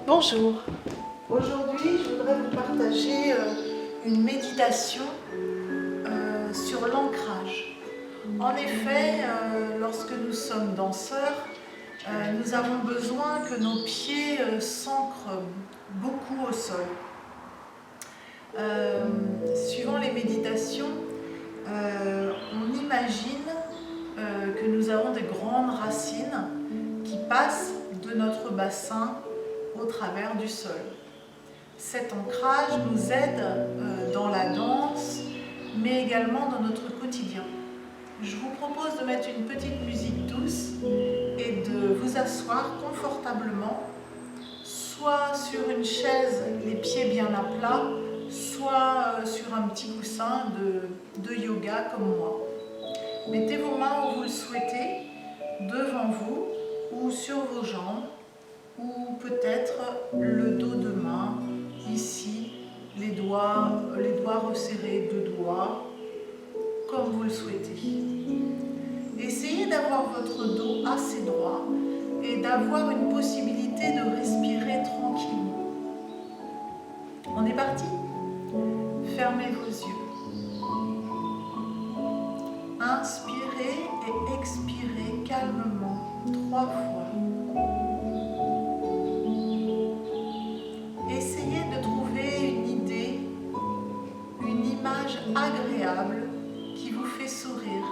Bonjour. Aujourd'hui, je voudrais vous partager une méditation sur l'ancrage. En effet, lorsque nous sommes danseurs, nous avons besoin que nos pieds s'ancrent beaucoup au sol. Suivant les méditations, on imagine que nous avons des grandes racines qui passent de notre bassin au travers du sol. Cet ancrage nous aide dans la danse, mais également dans notre quotidien. Je vous propose de mettre une petite musique douce et de vous asseoir confortablement, soit sur une chaise, les pieds bien à plat, soit sur un petit coussin de yoga comme moi. Mettez vos mains où vous le souhaitez, devant vous ou sur vos jambes, ou peut-être le dos de main, ici, les doigts resserrés, deux doigts, comme vous le souhaitez. Essayez d'avoir votre dos assez droit et d'avoir une possibilité de respirer tranquillement. On est parti? Fermez vos yeux. Inspirez et expirez calmement 3 fois. Essayez de trouver une idée, une image agréable qui vous fait sourire.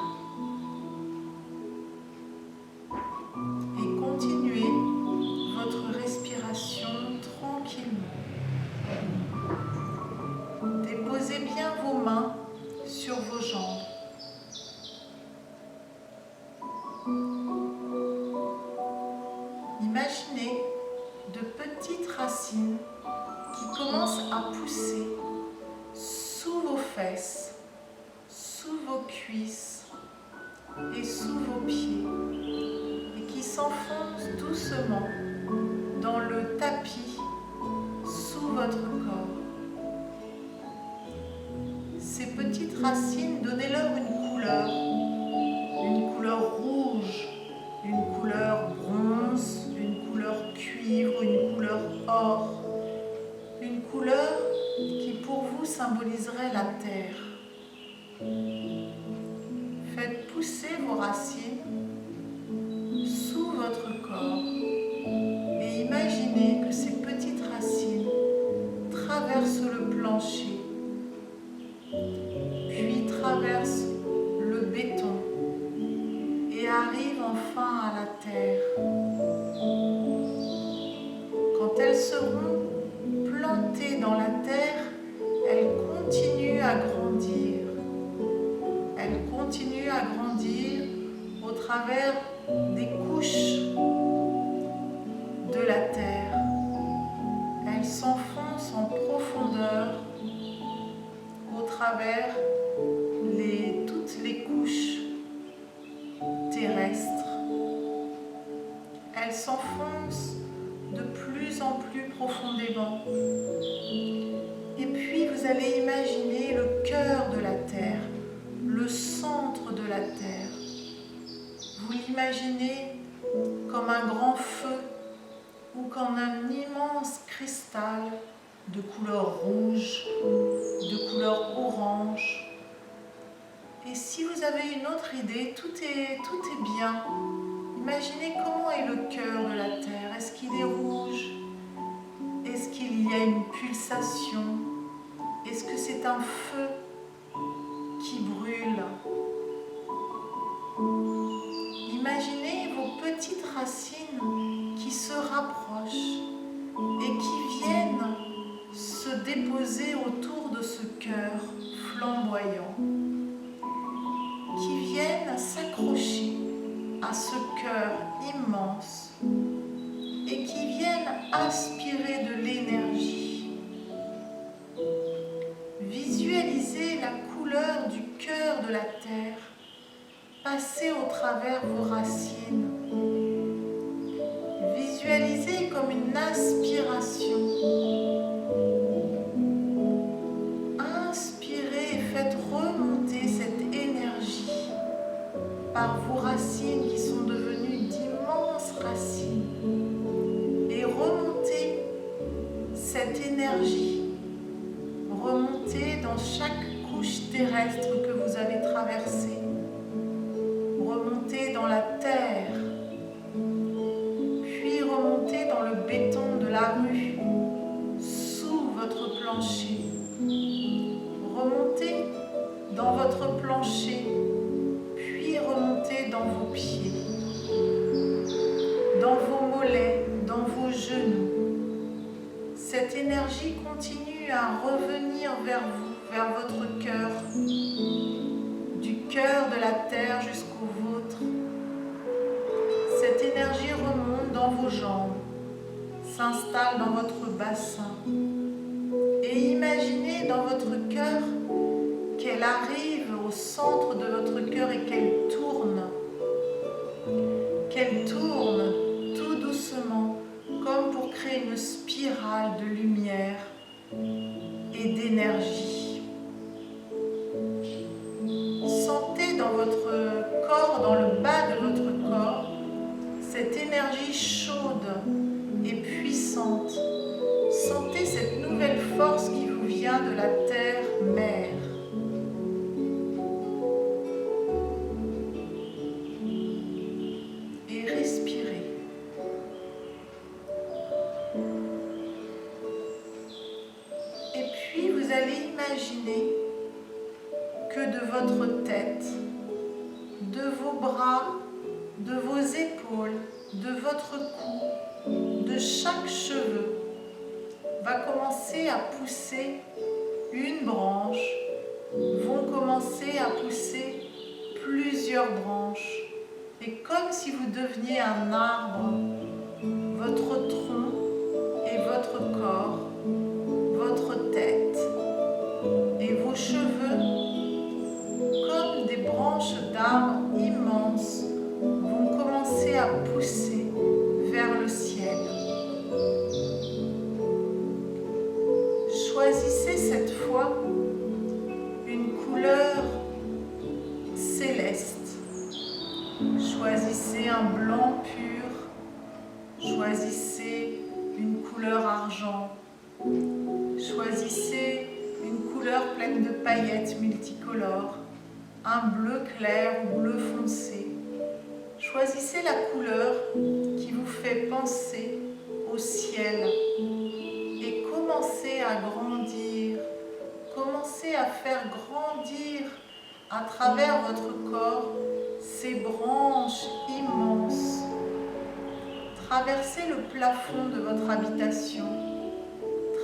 Et continuez votre respiration tranquillement. Déposez bien vos mains sur vos jambes. Imaginez de petites racines qui commencent à pousser sous vos fesses, sous vos cuisses et sous vos pieds et qui s'enfoncent doucement dans le tapis sous votre corps. Ces petites racines, donnez-leur une couleur rouge, une couleur bronze, une couleur cuivre, une couleur or, une couleur qui pour vous symboliserait la terre. Faites pousser vos racines sous votre corps et imaginez que ces petites racines traversent le plancher, puis traversent le béton et arrivent enfin à la terre. Quand elles seront plantées dans la terre, elles continuent à grandir. Elles continuent à grandir au travers des couches de la terre. Elles s'enfoncent en profondeur au travers toutes les couches terrestres. Elles s'enfoncent de plus en plus profondément. Et puis vous allez imaginer le cœur de la terre, le centre de la terre. Vous l'imaginez comme un grand feu ou comme un immense cristal de couleur rouge, de couleur orange. Et si vous avez une autre idée, tout est bien. Imaginez comment est le cœur de la terre. Est-ce qu'il est rouge? Est-ce qu'il y a une pulsation? Est-ce que c'est un feu qui brûle? Imaginez vos petites racines qui se rapprochent et qui viennent se déposer autour de ce cœur flamboyant, qui viennent s'accrocher à ce cœur immense et qui viennent aspirer de l'énergie. Visualisez la couleur du cœur de la terre passer au travers vos racines. Visualisez comme une aspiration. Inspirez et faites remonter cette énergie par vos racines qui sont devenues d'immenses racines et remontez énergie remonter dans chaque couche terrestre que vous avez traversée, remonter dans la terre, puis remonter dans le béton de la rue, sous votre plancher, remonter dans votre plancher, puis remonter dans vos pieds, dans vos mollets, dans vos genoux. Cette énergie continue à revenir vers vous, vers votre cœur, du cœur de la terre jusqu'au vôtre. Cette énergie remonte dans vos jambes, s'installe dans votre bassin. Et imaginez dans votre cœur qu'elle arrive au centre de votre cœur et qu'elle tourne tout doucement, comme pour créer une spirale de lumière et d'énergie. Sentez dans votre corps, dans le bas de votre corps, cette énergie chaude et puissante. Sentez cette nouvelle force qui vous vient de la terre-mère. Et respirez. Et puis vous allez imaginer que de votre tête, de vos bras, de vos épaules, de votre cou, de chaque cheveu, va commencer à pousser une branche, vont commencer à pousser plusieurs branches. Et comme si vous deveniez un arbre, votre tronc et votre corps, votre tête et vos cheveux, comme des branches d'arbres immenses, vont commencer à pousser vers le ciel. Choisissez cette fois une couleur céleste. Choisissez un blanc pur. Choisissez une couleur argent. Choisissez une couleur pleine de paillettes multicolores. Un bleu clair ou bleu foncé. Choisissez la couleur qui vous fait penser au ciel. Et commencez à grandir, commencez à faire grandir à travers votre corps ces branches immenses. Traversez le plafond de votre habitation,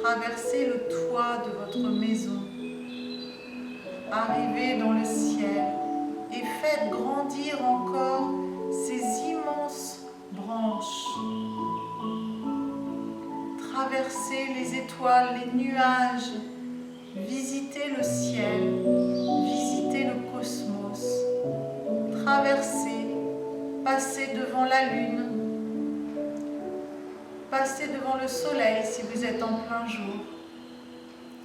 traversez le toit de votre maison, arrivez dans le ciel et faites grandir encore ces immenses branches. Traversez les étoiles, les nuages, visitez le ciel, visitez le cosmos. Traversez, passez devant la lune, passez devant le soleil si vous êtes en plein jour.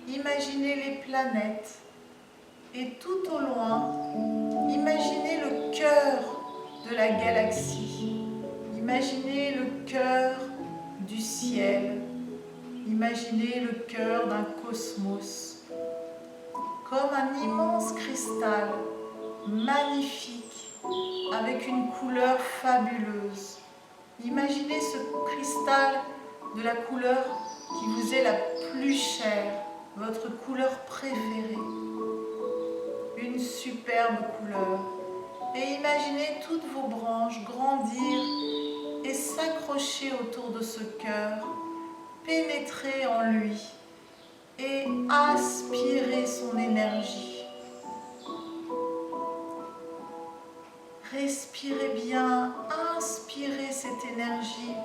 Imaginez les planètes et tout au loin, imaginez le cœur de la galaxie. Imaginez le cœur du ciel. Imaginez le cœur d'un cosmos, comme un immense cristal, magnifique, avec une couleur fabuleuse. Imaginez ce cristal de la couleur qui vous est la plus chère, votre couleur préférée. Une superbe couleur. Et imaginez toutes vos branches grandir et s'accrocher autour de ce cœur. Pénétrez en lui et aspirez son énergie. Respirez bien, inspirez cette énergie.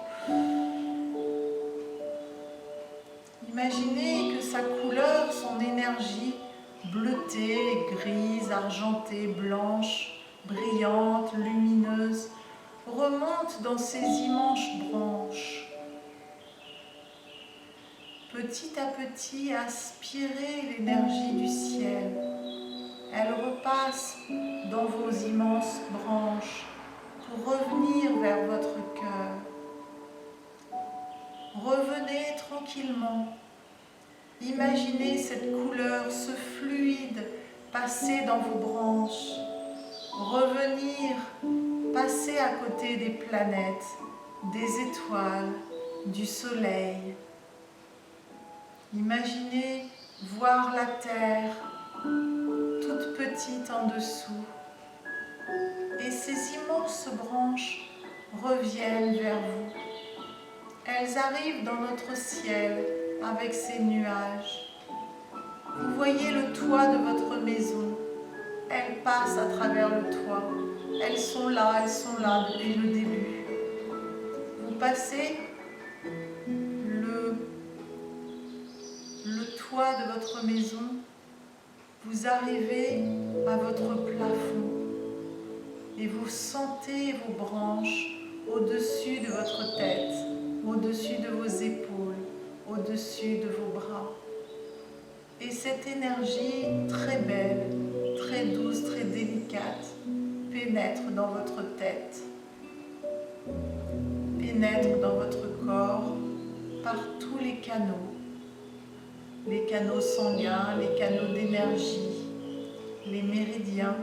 Imaginez que sa couleur, son énergie, bleutée, grise, argentée, blanche, brillante, lumineuse, remonte dans ses immenses branches. Petit à petit, aspirez l'énergie du ciel. Elle repasse dans vos immenses branches pour revenir vers votre cœur. Revenez tranquillement Imaginez cette couleur, ce fluide passer dans vos branches, revenir, passer à côté des planètes, des étoiles, du soleil. Imaginez voir la terre toute petite en dessous et ces immenses branches reviennent vers vous. Elles arrivent dans notre ciel avec ces nuages. Vous voyez le toit de votre maison. Elles passent à travers le toit. Elles sont là depuis le début. Vous passez le toit de votre maison. Vous arrivez à votre plafond et vous sentez vos branches au-dessus de votre tête, au-dessus de vos épaules, au-dessus de vos bras. Et cette énergie très belle, très douce, très délicate, pénètre dans votre tête, pénètre dans votre corps par tous les canaux sanguins, les canaux d'énergie, les méridiens.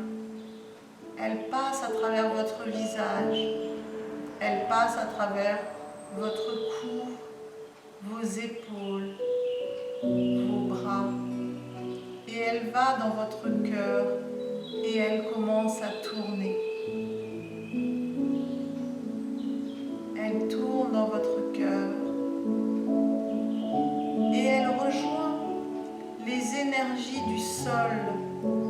Elle passe à travers votre visage, elle passe à travers votre cou, vos épaules, vos bras, et elle va dans votre cœur et elle commence à tourner. Elle tourne dans votre cœur et elle rejoint les énergies du sol,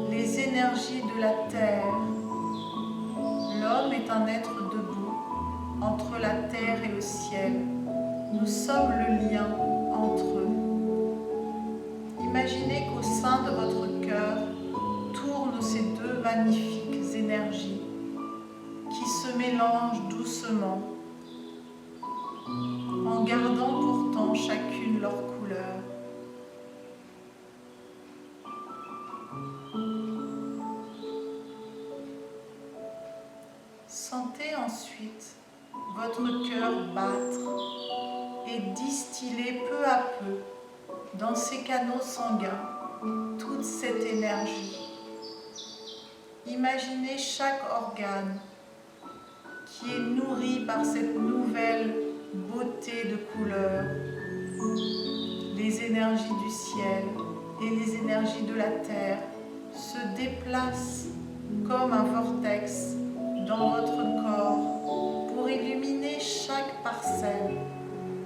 les énergies de la terre. L'homme est un être debout entre la terre et le ciel. Nous sommes le lien entre eux. Imaginez qu'au sein de votre cœur tournent ces deux magnifiques énergies qui se mélangent doucement en gardant pourtant chacune leur couleur. Sentez ensuite votre cœur battre et distiller peu à peu dans ces canaux sanguins toute cette énergie. Imaginez chaque organe qui est nourri par cette nouvelle beauté de couleurs, les énergies du ciel et les énergies de la terre se déplacent comme un vortex dans votre corps pour illuminer chaque parcelle,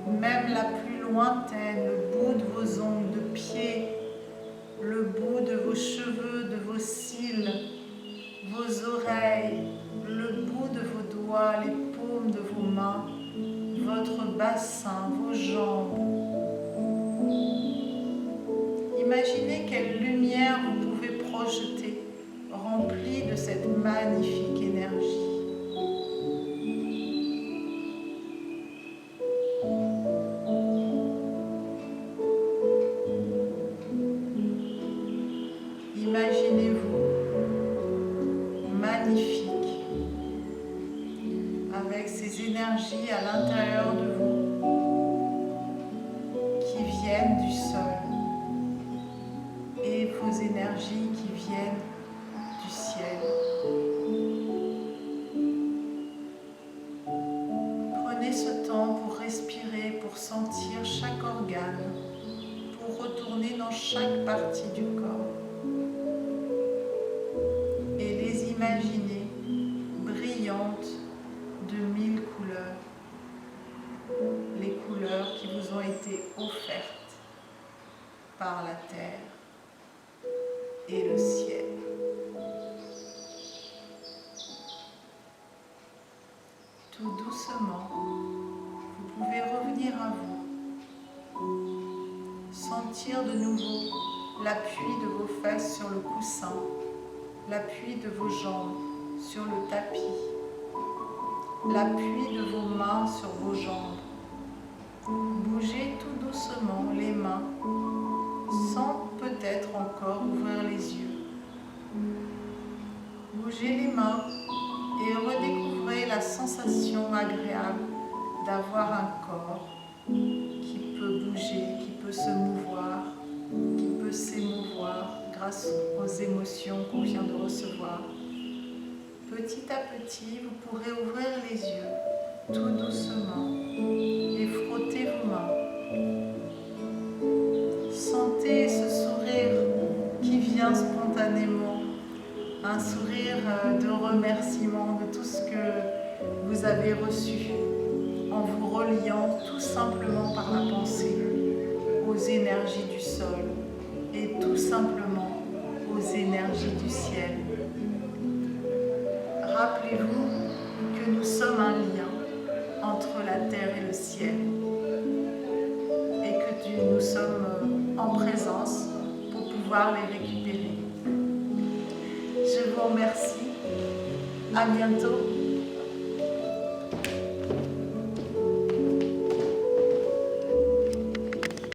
même la plus lointaine, le bout de vos ongles de pied, le bout de vos cheveux, de vos cils, vos oreilles, le bout de vos doigts, les paumes de vos mains, votre bassin, vos jambes. Imaginez quelle lumière vous pouvez projeter, remplie de cette magnifique énergie. Imaginez-vous magnifique, avec ces énergies à l'intérieur de vous qui viennent du sol et vos énergies qui viennent du ciel. Prenez ce temps pour respirer, pour sentir chaque organe, pour retourner dans chaque partie du corps. Et les imaginer brillantes de 1000 couleurs, les couleurs qui vous ont été offertes par la terre et le ciel. Tout doucement, vous pouvez revenir à vous, sentir de nouveau l'appui de vos fesses sur le coussin, l'appui de vos jambes sur le tapis, l'appui de vos mains sur vos jambes. Bougez tout doucement les mains, sans peut-être encore ouvrir les yeux. Bougez les mains et redécouvrez la sensation agréable d'avoir un corps qui peut bouger, qui peut se mouvoir émotions qu'on vient de recevoir. Petit à petit, vous pourrez ouvrir les yeux, tout doucement, et frotter vos mains. Sentez ce sourire qui vient spontanément, un sourire de remerciement de tout ce que vous avez reçu, en vous reliant tout simplement par la pensée aux énergies du sol et tout simplement aux énergies du ciel. Rappelez-vous que nous sommes un lien entre la terre et le ciel et que nous sommes en présence pour pouvoir les récupérer. Je vous remercie. À bientôt.